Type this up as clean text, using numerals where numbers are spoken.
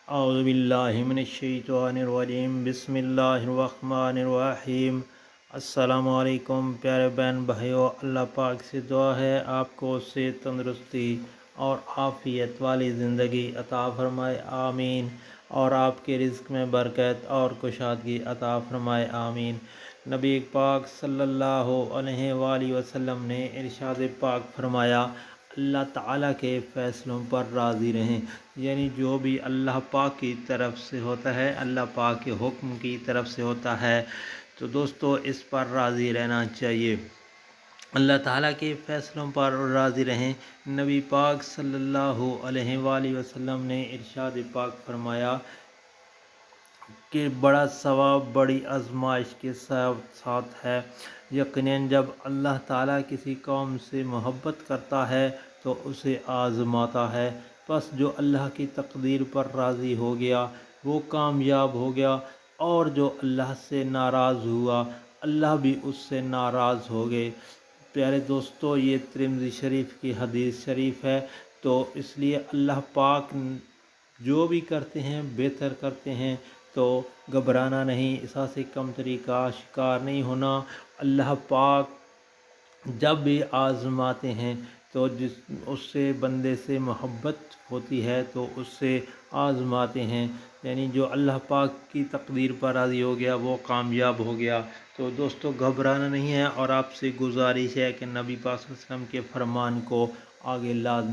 اعوذ باللہ من الشیطان الرجیم، بسم اللہ الرحمن الرحیم۔ السلام علیکم پیارے بہن بھائیو، اللہ پاک سے دعا ہے آپ کو صحت، تندرستی اور عافیت والی زندگی عطا فرمائے، آمین۔ اور آپ کے رزق میں برکت اور کشادگی عطا فرمائے، آمین۔ نبی پاک صلی اللہ علیہ وآلہ وسلم نے ارشاد پاک فرمایا، اللہ تعالیٰ کے فیصلوں پر راضی رہیں، یعنی جو بھی اللہ پاک کی طرف سے ہوتا ہے، اللہ پاک کے حکم کی طرف سے ہوتا ہے، تو دوستو اس پر راضی رہنا چاہیے۔ اللہ تعالیٰ کے فیصلوں پر راضی رہیں۔ نبی پاک صلی اللہ علیہ وآلہ وسلم نے ارشاد پاک فرمایا کہ بڑا ثواب بڑی آزمائش کے ساتھ ہے۔ یقیناً جب اللہ تعالیٰ کسی قوم سے محبت کرتا ہے تو اسے آزماتا ہے، بس جو اللہ کی تقدیر پر راضی ہو گیا وہ کامیاب ہو گیا، اور جو اللہ سے ناراض ہوا اللہ بھی اس سے ناراض ہو گئے۔ پیارے دوستو، یہ ترمذی شریف کی حدیث شریف ہے، تو اس لیے اللہ پاک جو بھی کرتے ہیں بہتر کرتے ہیں، تو گھبرانا نہیں، احساس کمتری کا شکار نہیں ہونا۔ اللہ پاک جب بھی آزماتے ہیں تو اس سے بندے سے محبت ہوتی ہے تو اس سے آزماتے ہیں، یعنی جو اللہ پاک کی تقدیر پر راضی ہو گیا وہ کامیاب ہو گیا۔ تو دوستو گھبرانا نہیں ہے، اور آپ سے گزارش ہے کہ نبی پاک صلی اللہ علیہ وسلم کے فرمان کو آگے لا